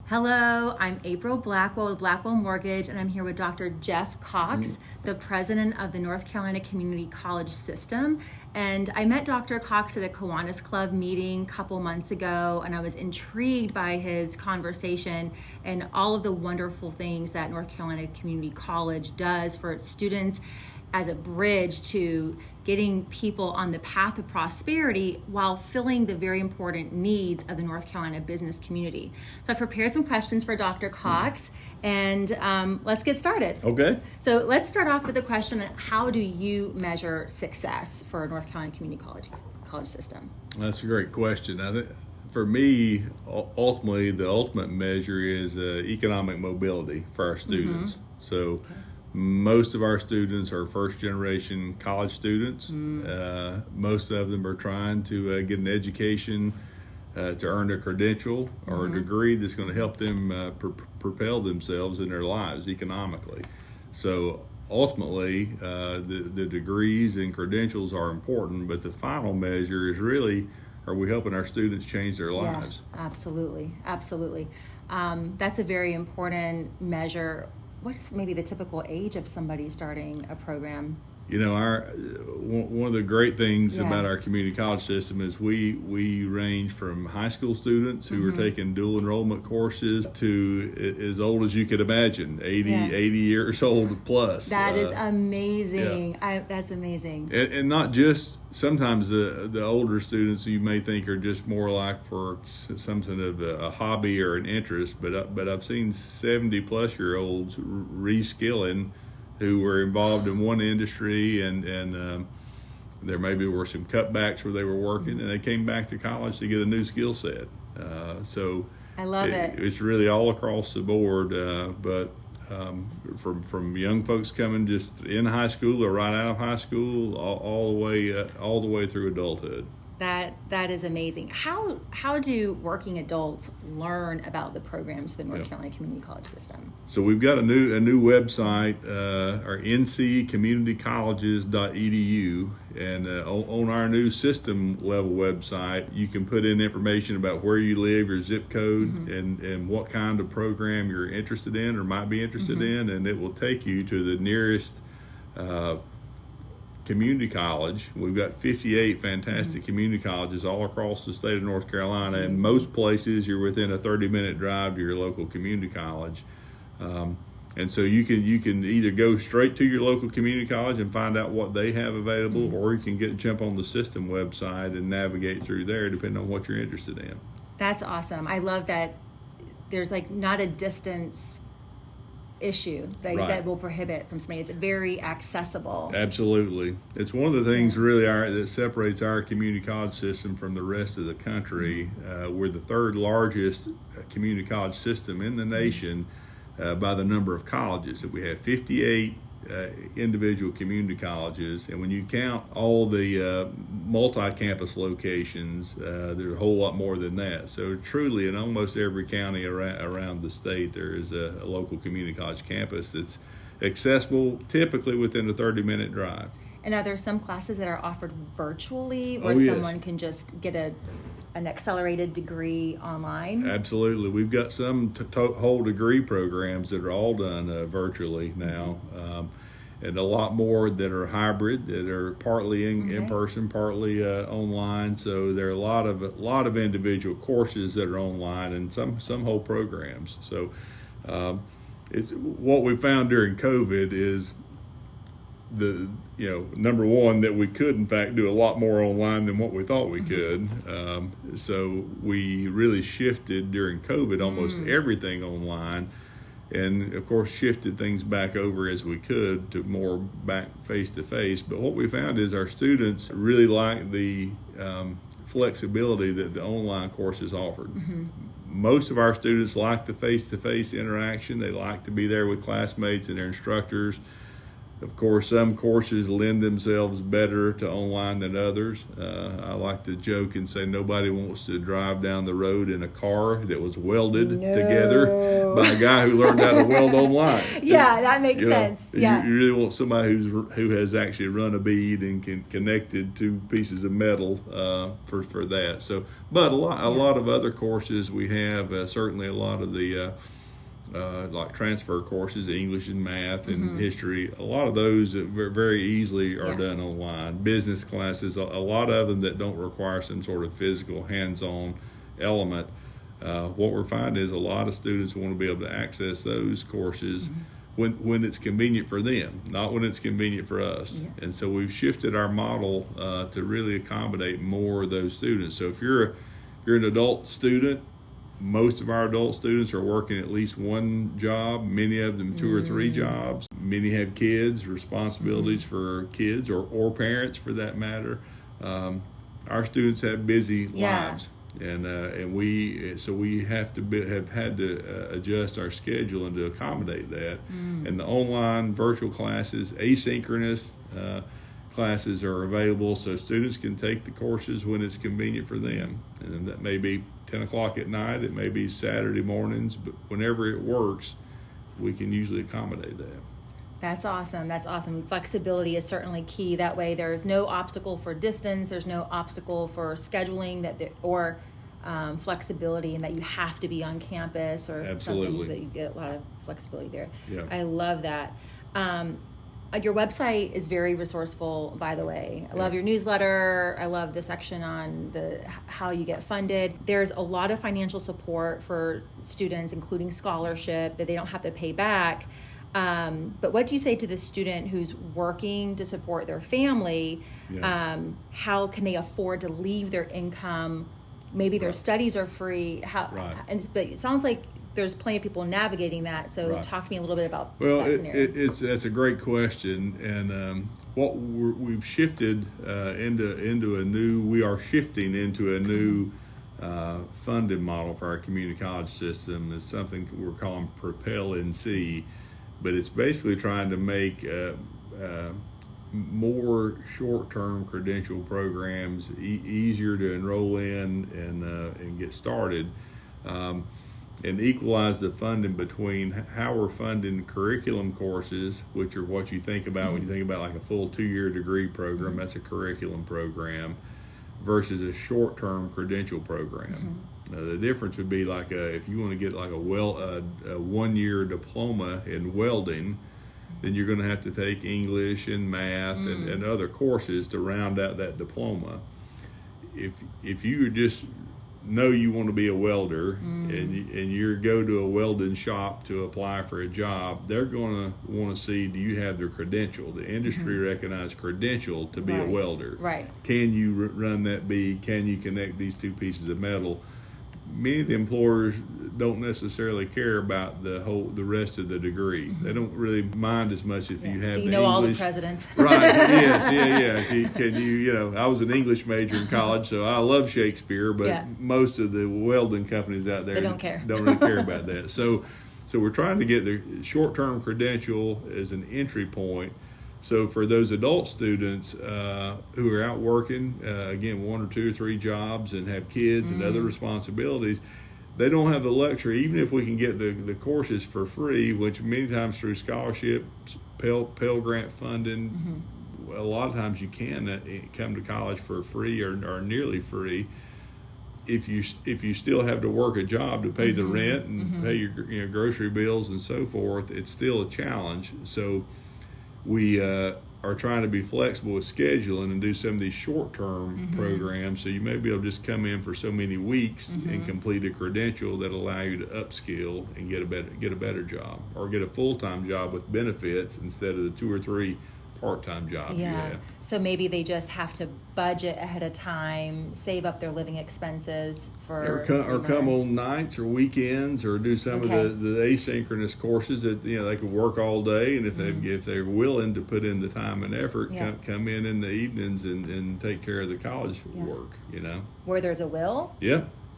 Hello, I'm April Blackwell with Blackwell Mortgage, and I'm here with Dr. Jeff Cox, the president of the North Carolina Community College System. And I met Dr. Cox at a Kiwanis Club meeting a couple months ago, and I was intrigued by his conversation and all of the wonderful things that North Carolina Community College does for its students as a bridge to getting people on the path of prosperity while filling the very important needs of the North Carolina business community. So I've prepared some questions for Dr. Cox, and let's get started. Okay. So let's start off with the question, how do you measure success for a North Carolina Community College system? That's a great question. I think for me, ultimately, the ultimate measure is economic mobility for our students. Mm-hmm. So. Okay. Most of our students are first-generation college students. Most of them are trying to get an education to earn a credential or a degree that's going to help them propel themselves in their lives economically. So ultimately, the degrees and credentials are important, but the final measure is really, are we helping our students change their lives? Yeah, absolutely. That's a very important measure. What is maybe the typical age of somebody starting a program? You know, one of the great things about our community college system is we range from high school students who are taking dual enrollment courses to as old as you could imagine, 80 years old plus. That is amazing. Yeah. That's amazing. And not just, sometimes the older students you may think are just more like for some sort of a hobby or an interest, but I've seen 70-plus-year-olds reskilling who were involved in one industry and there maybe were some cutbacks where they were working and they came back to college to get a new skill set. So I love it. It's really all across the board, but from young folks coming just in high school or right out of high school, all the way through adulthood. That is amazing. How do working adults learn about the programs of the North Carolina Community College System? So we've got a new website, our ncommunitycolleges.edu, and on our new system level website, you can put in information about where you live, your zip code, and what kind of program you're interested in or might be interested in, and it will take you to the nearest community college. We've got 58 fantastic community colleges all across the state of North Carolina, and most places you're within a 30-minute drive to your local community college. And so you can either go straight to your local community college and find out what they have available, or you can jump on the system website and navigate through there depending on what you're interested in. That's awesome. I love that there's not a distance issue that will prohibit from somebody. It's very accessible. Absolutely. It's one of the things really that separates our community college system from the rest of the country. We're the third largest community college system in the nation by the number of colleges. So we have 58 individual community colleges, and when you count all the multi-campus locations, there's a whole lot more than that. So truly in almost every county around the state there is a local community college campus that's accessible typically within a 30-minute drive. And are there some classes that are offered virtually where someone can just get an accelerated degree online? Absolutely. We've got some whole degree programs that are all done virtually now, and a lot more that are hybrid, that are partly in person, partly online. So there are a lot of individual courses that are online, and some whole programs. So it's what we found during COVID is number one, that we could in fact do a lot more online than what we thought we could. So we really shifted during COVID almost everything online, and of course shifted things back over as we could to more back face to face. But what we found is our students really like the flexibility that the online courses offered. Most of our students like the face-to-face interaction. They like to be there with classmates and their instructors. Of course, some courses lend themselves better to online than others. I like to joke and say nobody wants to drive down the road in a car that was welded together by a guy who learned how to weld online. Yeah, that makes sense. Yeah. You really want somebody who has actually run a bead and connected two pieces of metal for that. So, but a lot of other courses we have, certainly a lot of the like transfer courses, English and math and history, a lot of those very easily are done online. Business classes, a lot of them that don't require some sort of physical hands-on element. What we're finding is a lot of students want to be able to access those courses when it's convenient for them, not when it's convenient for us. Yeah. And so we've shifted our model to really accommodate more of those students. So if you're an adult student, most of our adult students are working at least one job, many of them 2 or 3 jobs. Many have kids, responsibilities for kids or parents for that matter. Our students have busy lives, and we have had to adjust our schedule and to accommodate that. And the online virtual classes, asynchronous classes are available, so students can take the courses when it's convenient for them, and that may be 10 o'clock at night, it may be Saturday mornings, but whenever it works, we can usually accommodate that. That's awesome. That's awesome. Flexibility is certainly key. That way there's no obstacle for distance, there's no obstacle for scheduling or flexibility, and that you have to be on campus or Absolutely. Something, so that you get a lot of flexibility there. Yeah. I love that. Your website is very resourceful, by the way. I love your newsletter. I love the section on how you get funded. There's a lot of financial support for students, including scholarship, that they don't have to pay back. But what do you say to the student who's working to support their family? Yeah. How can they afford to leave their income? Maybe their studies are free. But it sounds like there's plenty of people navigating that. So talk to me a little bit about that scenario. That's a great question, and what we've shifted we are shifting into a new funding model for our community college system. It's something we're calling Propel NC, but it's basically trying to make more short-term credential programs easier to enroll in and get started. And equalize the funding between how we're funding curriculum courses, which are what you think about when you think about like a full 2-year degree program. That's a curriculum program, versus a short-term credential program. The difference would be like if you want to get like a 1-year diploma in welding, then you're going to have to take English and math and other courses to round out that diploma. If you just know you want to be a welder and you go to a welding shop to apply for a job, they're going to want to see, do you have the credential, the industry recognized credential to be a welder? Right. Can you run that bead? Can you connect these two pieces of metal? Many of the employers don't necessarily care about the rest of the degree. They don't really mind as much if you have Do you the know English. all the presidents? Right, yes, yeah. Can you, I was an English major in college, so I love Shakespeare, but most of the welding companies out there They don't care. Don't really care about that. So we're trying to get the short-term credential as an entry point. So for those adult students who are out working, again, 1 or 2 or 3 jobs and have kids and other responsibilities, they don't have the luxury, even if we can get the courses for free, which many times through scholarships, Pell Grant funding, a lot of times you can come to college for free or nearly free. If you still have to work a job to pay the rent and pay your grocery bills and so forth, it's still a challenge. So we are trying to be flexible with scheduling and do some of these short-term programs. So you may be able to just come in for so many weeks and complete a credential that allow you to upskill and get a better job, or get a full-time job with benefits instead of the 2 or 3 part-time jobs you have. So maybe they just have to budget ahead of time, save up their living expenses for or come on nights or weekends, or do some of the asynchronous courses that they could work all day, and if they're willing to put in the time and effort, come in the evenings and take care of the college work. Where there's a will,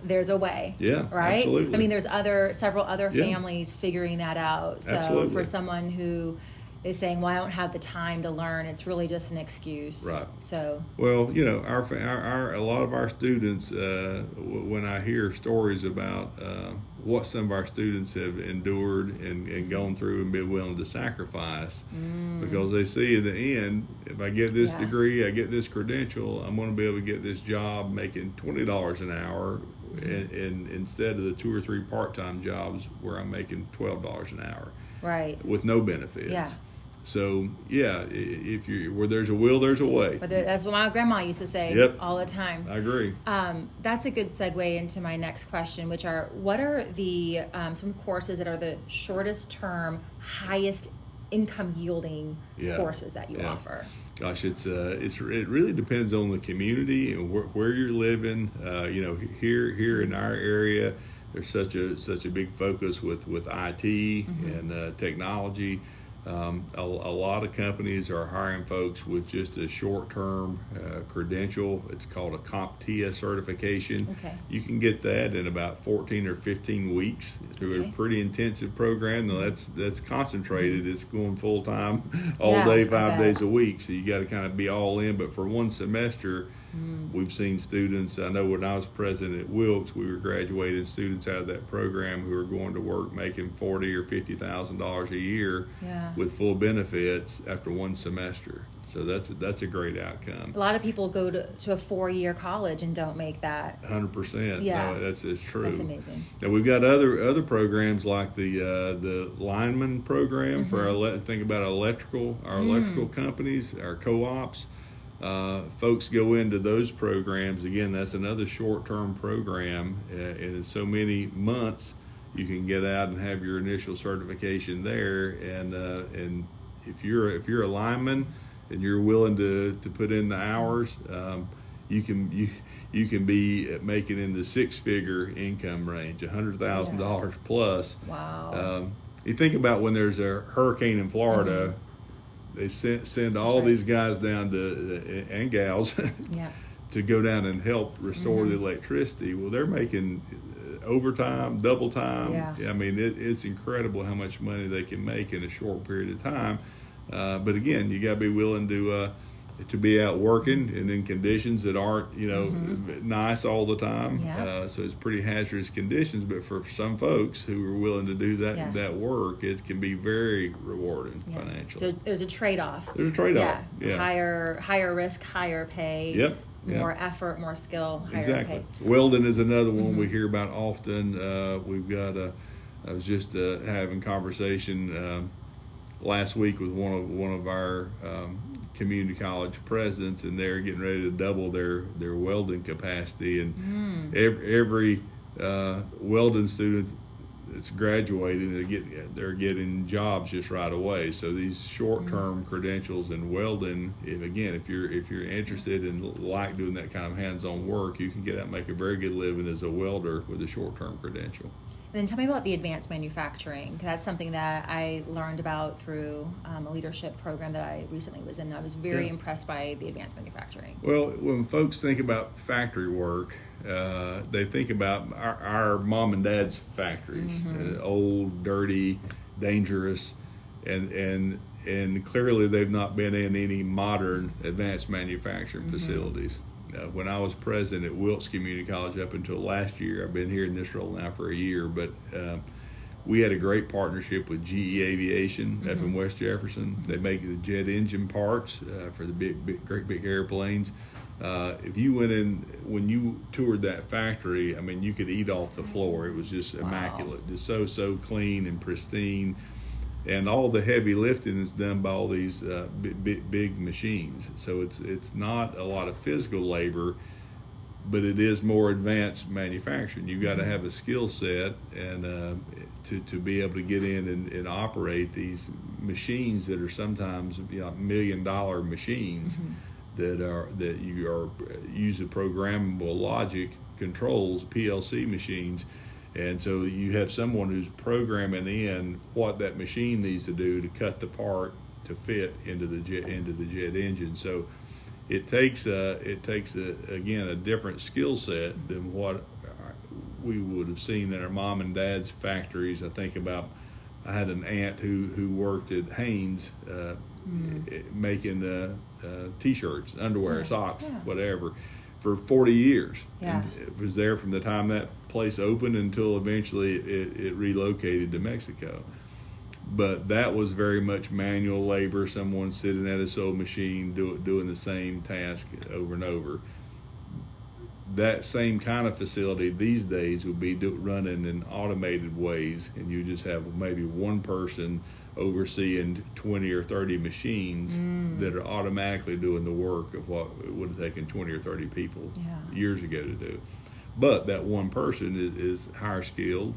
there's a way. Right. Absolutely. I mean, there's several other families figuring that out. So Absolutely. for someone who they saying, well, I don't have the time to learn. It's really just an excuse. Right. So, well, you know, our a lot of our students, when I hear stories about what some of our students have endured and gone through and been willing to sacrifice, because they see in the end, if I get this degree, I get this credential, I'm going to be able to get this job making $20 an hour, and instead of the 2 or 3 part-time jobs where I'm making $12 an hour, right, with no benefits. Yeah. So yeah, if you where there's a will, there's a way. But that's what my grandma used to say all the time. I agree. That's a good segue into my next question, which are, what are the some courses that are the shortest term, highest income yielding courses that you offer? Gosh, it really depends on the community and where you're living. You know, here in our area, there's such a big focus with IT and technology. A lot of companies are hiring folks with just a short-term credential. It's called a CompTIA certification. Okay. You can get that in about 14 or 15 weeks through a pretty intensive program. Now that's concentrated. It's going full-time all day, 5 days a week. So you got to kind of be all in. But for one semester, we've seen students, I know when I was president at Wilkes, we were graduating students out of that program who are going to work making $40,000 or $50,000 a year with full benefits after one semester. So that's a great outcome. A lot of people go to a 4-year college and don't make that. 100%. Yeah, no, it's true. That's amazing. Now we've got other programs like the lineman program for think about our electrical companies, our co-ops. Folks go into those programs. Again, that's another short-term program, and in so many months you can get out and have your initial certification there. And if you're a lineman and you're willing to put in the hours, you can be making in the 6-figure income range, $100,000 plus. Wow. You think about when there's a hurricane in Florida. They send all these guys down to and gals to go down and help restore the electricity. Well, they're making overtime, double time. I mean, it's incredible how much money they can make in a short period of time. But again, you got to be willing to be out working and in conditions that aren't, nice all the time. So it's pretty hazardous conditions. But for some folks who are willing to do that work, it can be very rewarding financially. So there's a trade-off. There's a trade-off. Yeah. Higher risk, higher pay. Yep. More effort, more skill, higher pay. Welding is another one we hear about often. We've got I was just having conversation last week with one of our community college presidents, and they're getting ready to double their welding capacity. And every welding student that's graduating, they're getting jobs just right away. So these short-term credentials in welding, if you're interested and like doing that kind of hands-on work, you can get out and make a very good living as a welder with a short-term credential. And then tell me about the advanced manufacturing, because that's something that I learned about through a leadership program that I recently was in. I was very impressed by the advanced manufacturing. Well, when folks think about factory work, they think about our mom and dad's factories, old, dirty, dangerous, and clearly they've not been in any modern advanced manufacturing facilities. When I was president at Wilkes Community College up until last year, I've been here in this role now for a year, but we had a great partnership with GE Aviation up in West Jefferson. They make the jet engine parts for the great big airplanes. If you went in, when you toured that factory, I mean, you could eat off the floor. It was just immaculate, just so clean and pristine. And all the heavy lifting is done by all these big machines. So it's not a lot of physical labor, but it is more advanced manufacturing. You've got to have a skill set and to be able to get in and operate these machines that are sometimes $1 million machines that you are using programmable logic controls, PLC machines. And so you have someone who's programming in what that machine needs to do to cut the part to fit into the jet engine. So it takes again a different skill set than what we would have seen in our mom and dad's factories. I think about I had an aunt who worked at Hanes making T-shirts, underwear, socks, whatever, for 40 years. Yeah. And it was there from the time that place opened until eventually it relocated to Mexico. But that was very much manual labor, someone sitting at a sewing machine doing the same task over and over. That same kind of facility these days would be running in automated ways, and you just have maybe one person overseeing 20 or 30 machines that are automatically doing the work of what it would have taken 20 or 30 people years ago to do. But that one person is higher skilled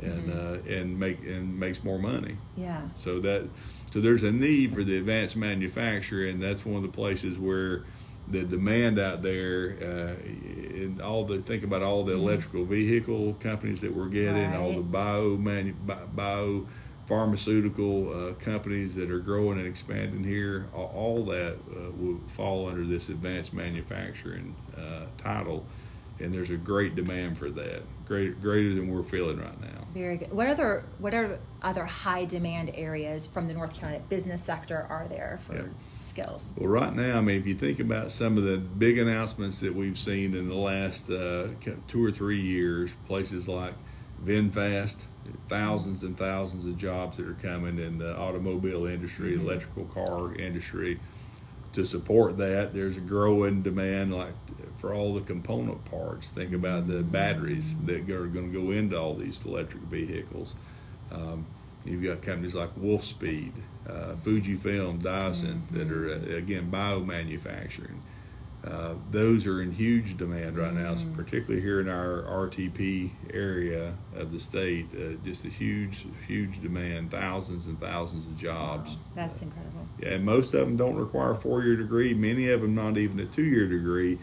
and makes more money. Yeah. So there's a need for the advanced manufacturer, and that's one of the places where the demand out there, and think about all the electrical vehicle companies that we're getting, all the biopharmaceutical companies that are growing and expanding here, all that will fall under this advanced manufacturing title, and there's a great demand for that, greater than we're feeling right now. Very good. What other high demand areas from the North Carolina business sector are there for skills? Well, right now, I mean, if you think about some of the big announcements that we've seen in the last 2 or 3 years, places like VinFast, thousands and thousands of jobs that are coming in the automobile industry, electrical car industry. To support that, there's a growing demand for all the component parts. Think about the batteries that are going to go into all these electric vehicles. You've got companies like Wolfspeed, Fujifilm, Dyson that are, again, biomanufacturing. Those are in huge demand right now, particularly here in our RTP area of the state. Just a huge demand, thousands and thousands of jobs. Wow, that's incredible. And most of them don't require a 4-year degree, many of them not even a 2-year degree,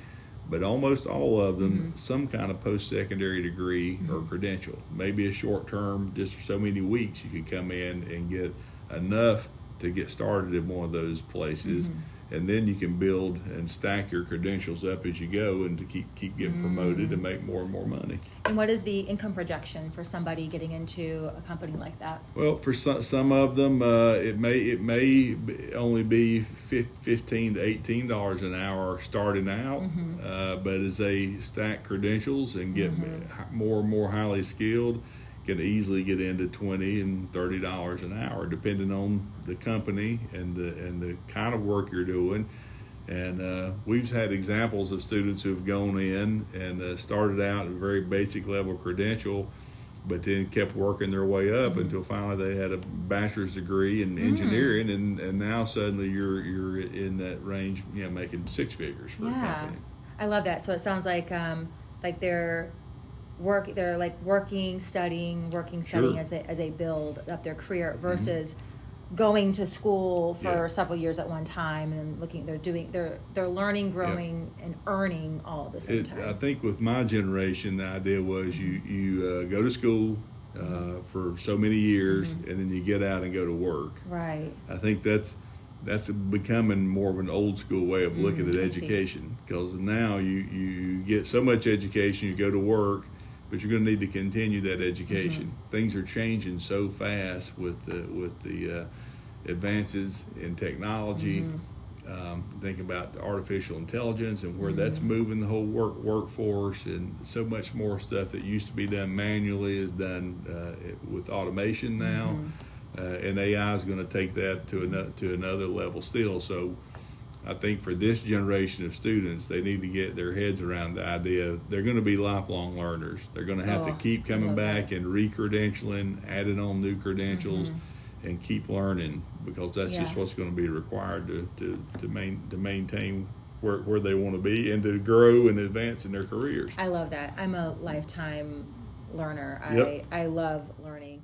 but almost all of them some kind of post-secondary degree or credential. Maybe a short term, just for so many weeks, you could come in and get enough to get started in one of those places. And then you can build and stack your credentials up as you go, and to keep getting promoted and make more and more money. And what is the income projection for somebody getting into a company like that? Well, for some of them, it may only be $15 to $18 an hour starting out. But as they stack credentials and get more and more highly skilled, can easily get into $20 and $30 an hour, depending on the company and the kind of work you're doing. And we've had examples of students who've gone in and started out at a very basic level credential, but then kept working their way up until finally they had a bachelor's degree in engineering, and now suddenly you're in that range, making 6 figures for a company. I love that. So it sounds like they're working, studying as they build up their career versus going to school for several years at one time and they're learning, growing, and earning all at the same time. I think with my generation, the idea was you go to school for so many years and then you get out and go to work. Right. I think that's becoming more of an old school way of looking at education, because now you get so much education, you go to work, but you're going to need to continue that education. Things are changing so fast with the advances in technology. Think about artificial intelligence and where that's moving the whole workforce, and so much more stuff that used to be done manually is done with automation now. And AI is going to take that to another level still. So I think for this generation of students, they need to get their heads around the idea they're going to be lifelong learners. They're going to have to keep coming back and re-credentialing, adding on new credentials, and keep learning, because that's just what's going to be required to maintain where they want to be and to grow and advance in their careers. I love that. I'm a lifetime learner. I love learning.